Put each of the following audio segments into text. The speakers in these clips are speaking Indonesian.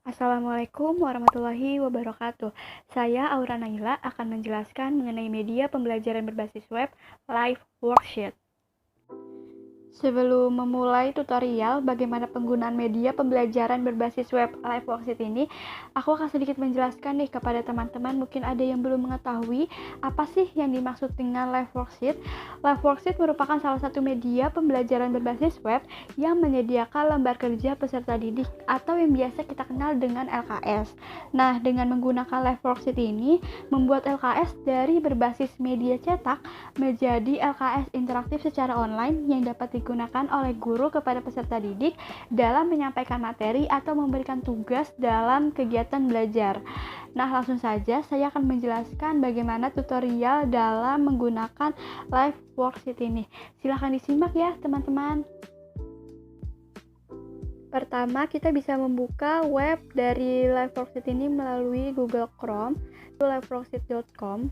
Assalamualaikum warahmatullahi wabarakatuh. Saya Aura Naila akan menjelaskan mengenai media pembelajaran berbasis web Live Worksheet. Sebelum memulai tutorial bagaimana penggunaan media pembelajaran berbasis web Live Worksheet ini, aku akan sedikit menjelaskan nih kepada teman-teman. Mungkin ada yang belum mengetahui apa sih yang dimaksud dengan Live Worksheet. Live Worksheet merupakan salah satu media pembelajaran berbasis web yang menyediakan lembar kerja peserta didik atau yang biasa kita kenal dengan LKS. Nah, dengan menggunakan Live Worksheet ini, membuat LKS dari berbasis media cetak menjadi LKS interaktif secara online yang dapat digunakan oleh guru kepada peserta didik dalam menyampaikan materi atau memberikan tugas dalam kegiatan belajar. Nah, langsung saja saya akan menjelaskan bagaimana tutorial dalam menggunakan Live Worksheet ini. Silahkan disimak ya, teman-teman. Pertama, kita bisa membuka web dari Live Worksheet ini melalui Google Chrome, liveworksheet.com.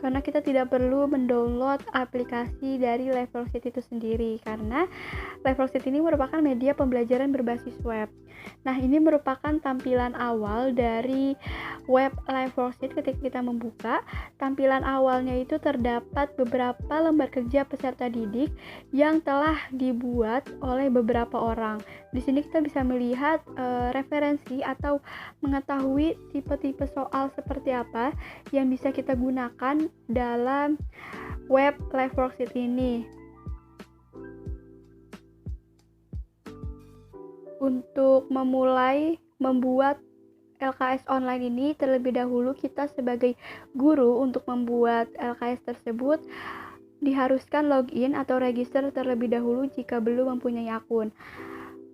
Karena kita tidak perlu mendownload aplikasi dari Live Worksheet itu sendiri, karena Live Worksheet ini merupakan media pembelajaran berbasis web. Nah, ini merupakan tampilan awal dari web Live Worksheet ketika kita membuka. Tampilan awalnya itu terdapat beberapa lembar kerja peserta didik yang telah dibuat oleh beberapa orang. Di sini kita bisa melihat referensi atau mengetahui tipe-tipe soal seperti apa yang bisa kita gunakan dalam web Live Worksheet ini. Untuk memulai membuat LKS online ini, terlebih dahulu kita sebagai guru untuk membuat LKS tersebut diharuskan login atau register terlebih dahulu jika belum mempunyai akun.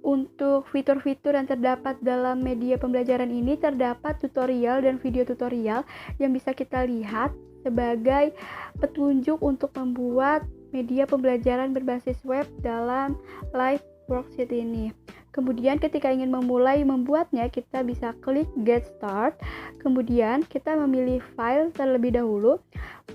Untuk fitur-fitur yang terdapat dalam media pembelajaran ini terdapat tutorial dan video tutorial yang bisa kita lihat sebagai petunjuk untuk membuat media pembelajaran berbasis web dalam Live Worksheet ini. Kemudian ketika ingin memulai membuatnya, kita bisa klik Get Start. Kemudian kita memilih file terlebih dahulu.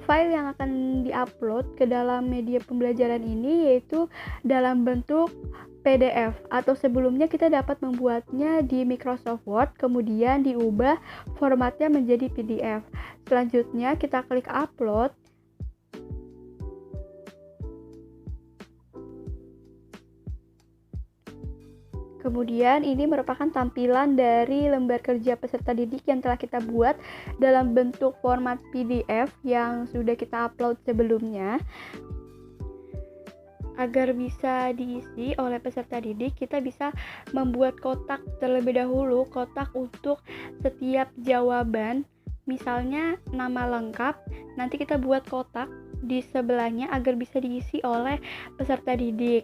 File yang akan diupload ke dalam media pembelajaran ini yaitu dalam bentuk PDF, atau sebelumnya kita dapat membuatnya di Microsoft Word, kemudian diubah formatnya menjadi PDF. Selanjutnya kita klik Upload. Kemudian ini merupakan tampilan dari lembar kerja peserta didik yang telah kita buat dalam bentuk format PDF yang sudah kita upload sebelumnya. Agar bisa diisi oleh peserta didik, kita bisa membuat kotak terlebih dahulu, kotak untuk setiap jawaban. Misalnya nama lengkap, nanti kita buat kotak di sebelahnya agar bisa diisi oleh peserta didik.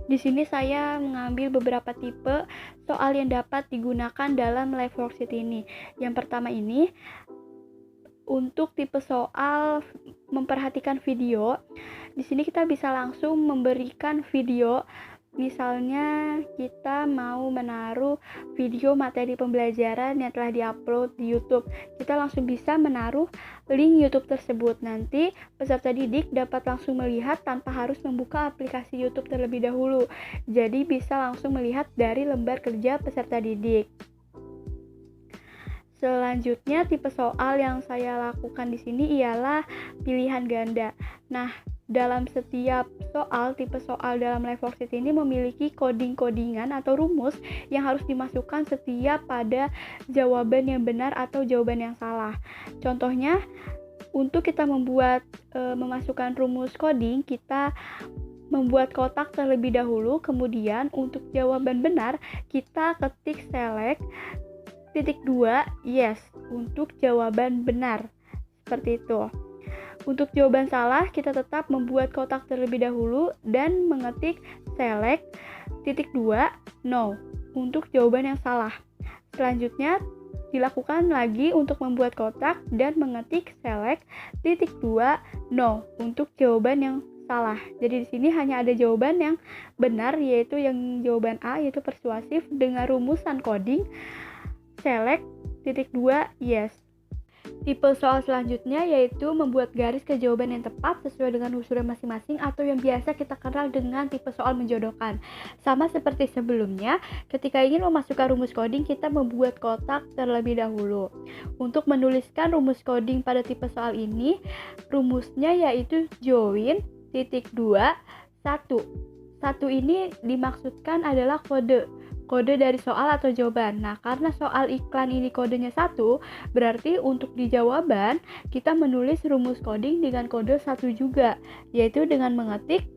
Di sini saya mengambil beberapa tipe soal yang dapat digunakan dalam Live Worksheet ini. Yang pertama ini, untuk tipe soal memperhatikan video, di sini kita bisa langsung memberikan video. Misalnya kita mau menaruh video materi pembelajaran yang telah diupload di YouTube, kita langsung bisa menaruh link YouTube tersebut. Nanti peserta didik dapat langsung melihat tanpa harus membuka aplikasi YouTube terlebih dahulu. Jadi bisa langsung melihat dari lembar kerja peserta didik. Selanjutnya, tipe soal yang saya lakukan di sini ialah pilihan ganda. Nah, dalam setiap soal, tipe soal dalam Live Worksheet ini memiliki coding-codingan atau rumus yang harus dimasukkan setiap pada jawaban yang benar atau jawaban yang salah. Contohnya, untuk kita memasukkan rumus coding, kita membuat kotak terlebih dahulu, kemudian untuk jawaban benar, kita ketik select titik 2 yes untuk jawaban benar. Seperti itu. Untuk jawaban salah, kita tetap membuat kotak terlebih dahulu dan mengetik select titik 2 no untuk jawaban yang salah. Selanjutnya, dilakukan lagi untuk membuat kotak dan mengetik select titik 2 no untuk jawaban yang salah. Jadi di sini hanya ada jawaban yang benar, yaitu yang jawaban A, yaitu persuasif dengan rumusan coding select titik 2 yes. Tipe soal selanjutnya yaitu membuat garis ke jawaban yang tepat sesuai dengan unsurnya masing-masing atau yang biasa kita kenal dengan tipe soal menjodohkan. Sama seperti sebelumnya, ketika ingin memasukkan rumus coding, kita membuat kotak terlebih dahulu. Untuk menuliskan rumus coding pada tipe soal ini, rumusnya yaitu join titik 2 1. 1 ini dimaksudkan adalah kode dari soal atau jawaban. Nah, karena soal iklan ini kodenya 1, berarti untuk di jawaban kita menulis rumus coding dengan kode 1 juga, yaitu dengan mengetik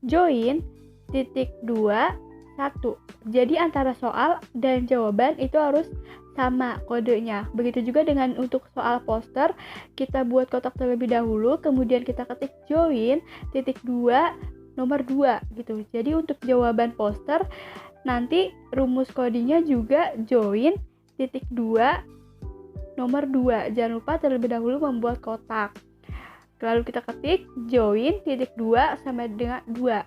join titik 2 1. Jadi antara soal dan jawaban itu harus sama kodenya. Begitu juga dengan untuk soal poster, kita buat kotak terlebih dahulu, kemudian kita ketik join titik 2 nomor 2 gitu. Jadi untuk jawaban poster nanti rumus codingnya juga join titik 2 nomor 2. Jangan lupa terlebih dahulu membuat kotak. Lalu kita ketik join titik 2 sama dengan 2.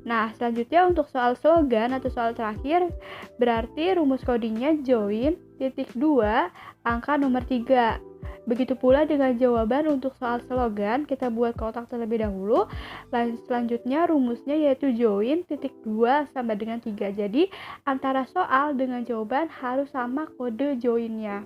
Nah, selanjutnya untuk soal slogan atau soal terakhir, berarti rumus codingnya join titik 2 angka nomor 3. Begitu pula dengan jawaban untuk soal slogan, kita buat kotak terlebih dahulu. Selanjutnya rumusnya yaitu join titik 2 sama dengan 3. Jadi antara soal dengan jawaban harus sama kode joinnya.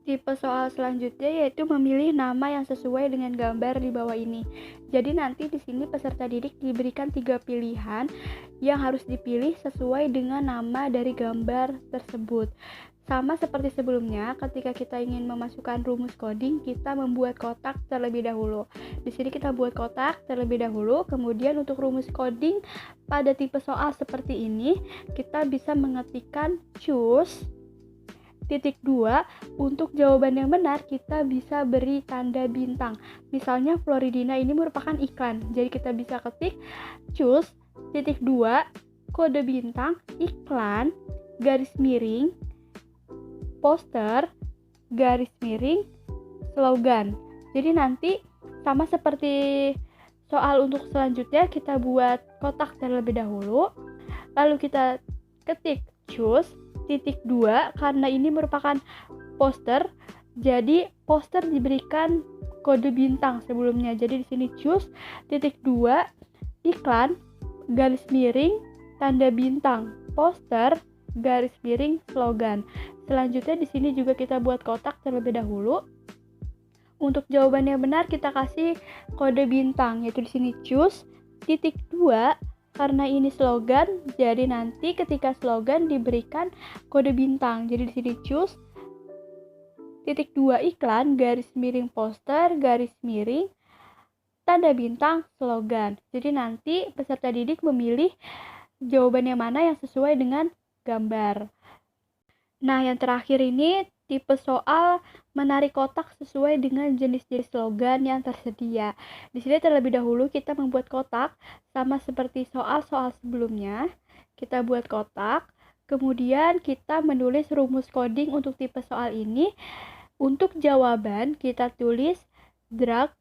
Tipe soal selanjutnya yaitu memilih nama yang sesuai dengan gambar di bawah ini. Jadi nanti di sini peserta didik diberikan 3 pilihan yang harus dipilih sesuai dengan nama dari gambar tersebut. Sama seperti sebelumnya, ketika kita ingin memasukkan rumus coding, kita membuat kotak terlebih dahulu. Di sini kita buat kotak terlebih dahulu, kemudian untuk rumus coding pada tipe soal seperti ini, kita bisa mengetikkan choose titik 2. Untuk jawaban yang benar kita bisa beri tanda bintang. Misalnya Floridina ini merupakan iklan, jadi kita bisa ketik choose titik 2 kode bintang iklan garis miring poster garis miring slogan. Jadi nanti sama seperti soal untuk selanjutnya, kita buat kotak terlebih dahulu, lalu kita ketik choose titik 2 karena ini merupakan poster, jadi poster diberikan kode bintang sebelumnya. Jadi di sini choose titik 2 iklan garis miring tanda bintang poster garis miring slogan. Selanjutnya di sini juga kita buat kotak terlebih dahulu. Untuk jawaban yang benar kita kasih kode bintang, yaitu di sini choose titik 2 karena ini slogan, jadi nanti ketika slogan diberikan kode bintang. Jadi di sini choose titik 2 iklan garis miring poster garis miring tanda bintang slogan. Jadi nanti peserta didik memilih jawaban yang mana yang sesuai dengan gambar. Nah, yang terakhir ini tipe soal menarik kotak sesuai dengan jenis-jenis slogan yang tersedia. Di sini terlebih dahulu kita membuat kotak sama seperti soal-soal sebelumnya. Kita buat kotak, kemudian kita menulis rumus coding untuk tipe soal ini. Untuk jawaban kita tulis drag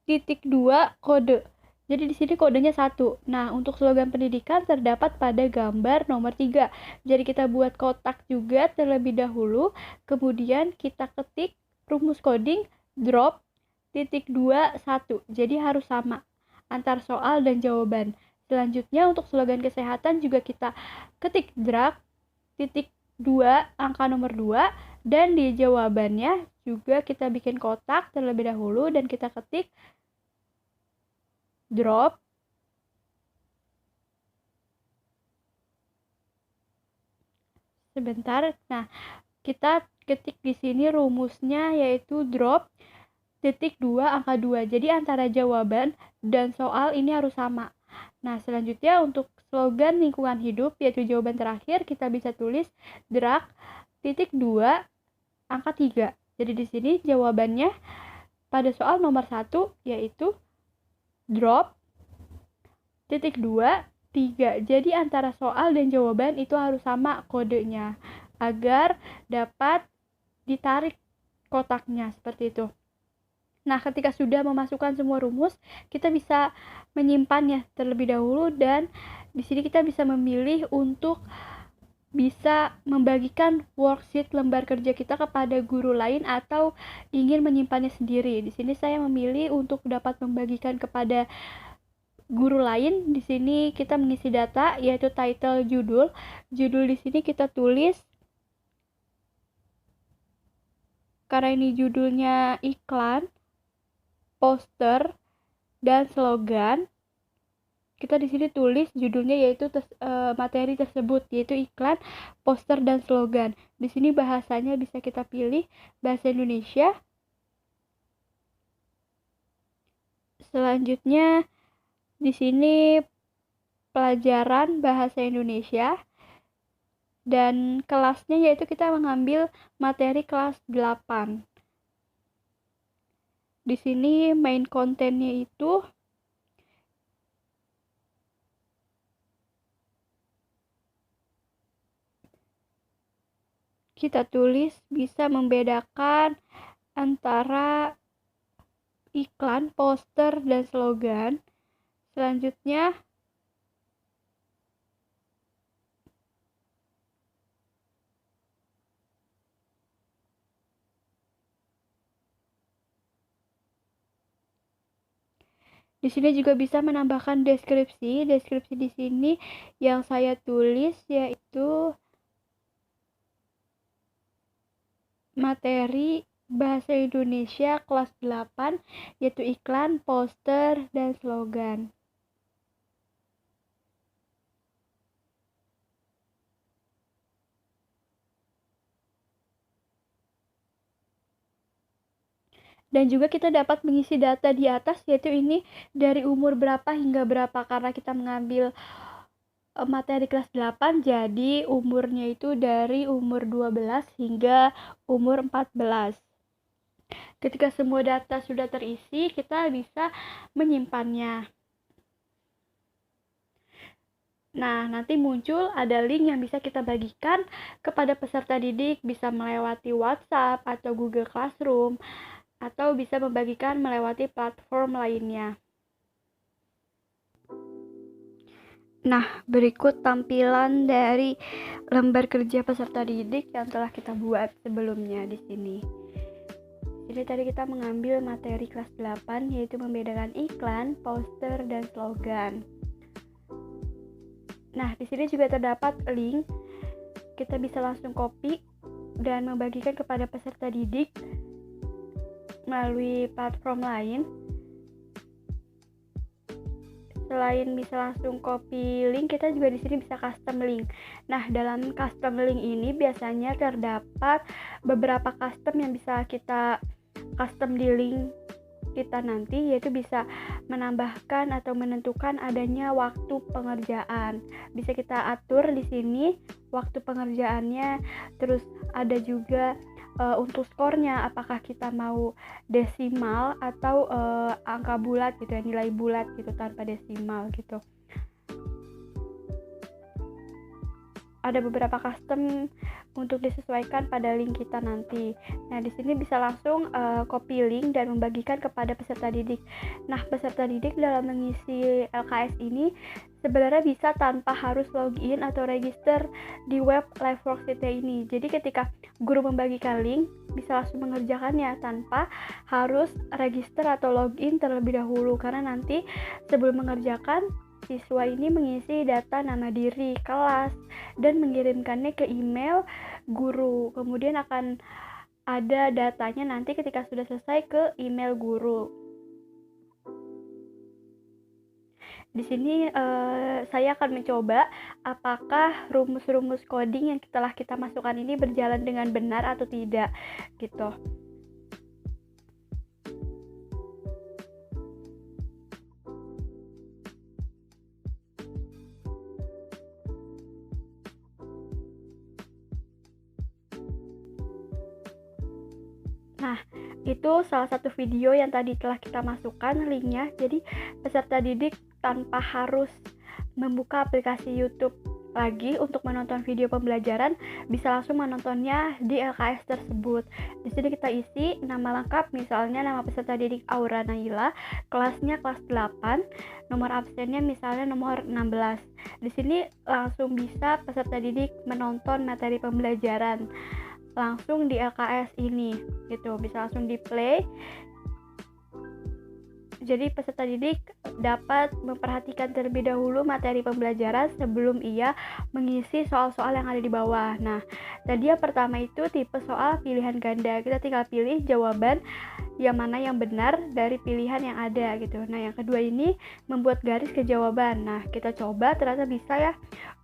titik 2 kode. Jadi di sini kodenya 1. Nah, untuk slogan pendidikan terdapat pada gambar nomor 3. Jadi kita buat kotak juga terlebih dahulu, kemudian kita ketik rumus coding drop titik 2 1. Jadi harus sama antar soal dan jawaban. Selanjutnya untuk slogan kesehatan juga kita ketik drag titik 2 angka nomor 2, dan di jawabannya juga kita bikin kotak terlebih dahulu dan kita ketik drop sebentar. Nah, kita ketik di sini rumusnya yaitu drop titik 2 angka 2. Jadi antara jawaban dan soal ini harus sama. Nah, selanjutnya untuk slogan lingkungan hidup yaitu jawaban terakhir, kita bisa tulis drag titik 2 angka 3. Jadi di sini jawabannya pada soal nomor 1 yaitu drop titik 2 3. Jadi antara soal dan jawaban itu harus sama kodenya agar dapat ditarik kotaknya seperti itu. Nah, ketika sudah memasukkan semua rumus, kita bisa menyimpannya terlebih dahulu, dan di sini kita bisa memilih untuk bisa membagikan worksheet lembar kerja kita kepada guru lain atau ingin menyimpannya sendiri. Di sini saya memilih untuk dapat membagikan kepada guru lain. Di sini kita mengisi data yaitu title, judul. Judul di sini kita tulis, karena ini judulnya iklan, poster, dan slogan. Kita di sini tulis judulnya yaitu materi tersebut yaitu iklan, poster, dan slogan. Di sini bahasanya bisa kita pilih bahasa Indonesia. Selanjutnya di sini pelajaran bahasa Indonesia, dan kelasnya yaitu kita mengambil materi kelas 8. Di sini main kontennya itu kita tulis bisa membedakan antara iklan, poster, dan slogan. Selanjutnya di sini juga bisa menambahkan deskripsi. Deskripsi di sini yang saya tulis yaitu materi bahasa Indonesia kelas 8 yaitu iklan, poster, dan slogan. Dan juga kita dapat mengisi data di atas yaitu ini dari umur berapa hingga berapa, karena kita mengambil materi kelas 8 jadi umurnya itu dari umur 12 hingga umur 14. Ketika semua data sudah terisi, kita bisa menyimpannya. Nah, nanti muncul ada link yang bisa kita bagikan kepada peserta didik, bisa melewati WhatsApp atau Google Classroom, atau bisa membagikan melewati platform lainnya. Nah, berikut tampilan dari lembar kerja peserta didik yang telah kita buat sebelumnya di sini. Jadi tadi kita mengambil materi kelas 8 yaitu membedakan iklan, poster, dan slogan. Nah, di sini juga terdapat link. Kita bisa langsung copy dan membagikan kepada peserta didik melalui platform lain. Selain bisa langsung copy link, kita juga di sini bisa custom link. Nah, dalam custom link ini biasanya terdapat beberapa custom yang bisa kita custom di link kita nanti, yaitu bisa menambahkan atau menentukan adanya waktu pengerjaan. Bisa kita atur di sini waktu pengerjaannya, terus ada juga untuk skornya, apakah kita mau desimal atau angka bulat gitu ya, nilai bulat gitu tanpa desimal gitu. Ada beberapa custom untuk disesuaikan pada link kita nanti. Nah, di sini bisa langsung copy link dan membagikan kepada peserta didik. Nah, peserta didik dalam mengisi LKS ini sebenarnya bisa tanpa harus login atau register di web LiveWorks ini. Jadi ketika guru membagikan link, bisa langsung mengerjakannya tanpa harus register atau login terlebih dahulu, karena nanti sebelum mengerjakan siswa ini mengisi data nama diri, kelas, dan mengirimkannya ke email guru. Kemudian akan ada datanya nanti ketika sudah selesai ke email guru. Di sini saya akan mencoba apakah rumus-rumus coding yang telah kita masukkan ini berjalan dengan benar atau tidak gitu. Nah, itu salah satu video yang tadi telah kita masukkan linknya. Jadi peserta didik tanpa harus membuka aplikasi YouTube lagi untuk menonton video pembelajaran, bisa langsung menontonnya di LKS tersebut. Di sini kita isi nama lengkap, misalnya nama peserta didik Aura Naila, kelasnya kelas 8, nomor absennya misalnya nomor 16. Di sini langsung bisa peserta didik menonton materi pembelajaran langsung di LKS ini gitu, bisa langsung di play. Jadi peserta didik dapat memperhatikan terlebih dahulu materi pembelajaran sebelum ia mengisi soal-soal yang ada di bawah. Nah, tadi yang pertama itu tipe soal pilihan ganda. Kita tinggal pilih jawaban yang mana yang benar dari pilihan yang ada gitu. Nah, yang kedua ini membuat garis ke jawaban. Nah, kita coba ternyata bisa ya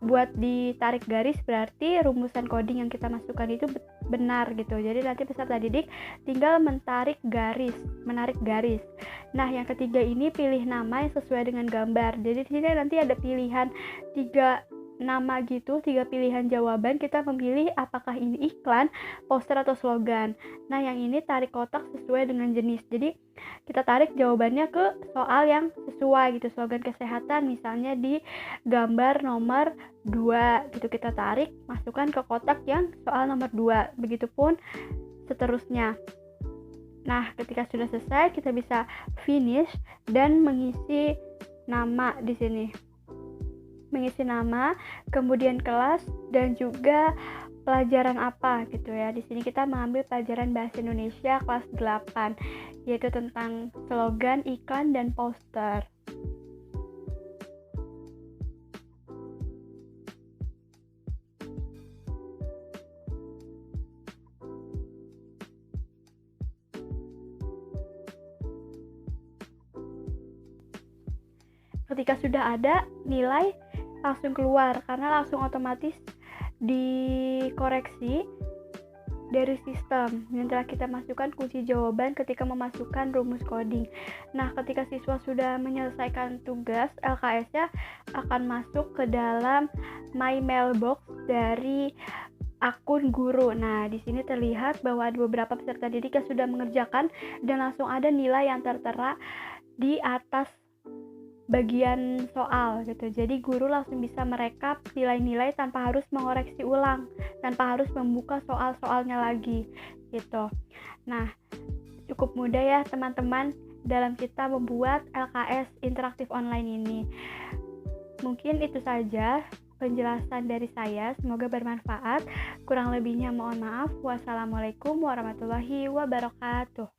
buat ditarik garis, berarti rumusan coding yang kita masukkan itu benar gitu. Jadi nanti peserta didik tinggal menarik garis. Nah, yang ketiga ini pilih nama yang sesuai dengan gambar. Jadi di sini nanti ada pilihan 3 nama gitu, 3 pilihan jawaban. Kita memilih apakah ini iklan, poster atau slogan. Nah, yang ini tarik kotak sesuai dengan jenis. Jadi kita tarik jawabannya ke soal yang sesuai gitu, slogan kesehatan misalnya di gambar nomor 2 gitu, kita tarik, masukkan ke kotak yang soal nomor 2. Begitupun seterusnya. Nah, ketika sudah selesai, kita bisa finish dan mengisi nama di sini. Mengisi nama, kemudian kelas, dan juga pelajaran apa gitu ya. Di sini kita mengambil pelajaran Bahasa Indonesia kelas 8, yaitu tentang slogan, iklan, dan poster. Ketika sudah ada nilai, langsung keluar karena langsung otomatis dikoreksi dari sistem yang telah kita masukkan kunci jawaban ketika memasukkan rumus coding. Nah, ketika siswa sudah menyelesaikan tugas, LKS-nya akan masuk ke dalam My Mailbox dari akun guru. Nah, di sini terlihat bahwa ada beberapa peserta didik yang sudah mengerjakan dan langsung ada nilai yang tertera di atas bagian soal gitu. Jadi guru langsung bisa merekap nilai-nilai tanpa harus mengoreksi ulang, tanpa harus membuka soal-soalnya lagi gitu. Nah, cukup mudah ya teman-teman dalam kita membuat LKS interaktif online ini. Mungkin itu saja penjelasan dari saya, semoga bermanfaat. Kurang lebihnya mohon maaf. Wassalamualaikum warahmatullahi wabarakatuh.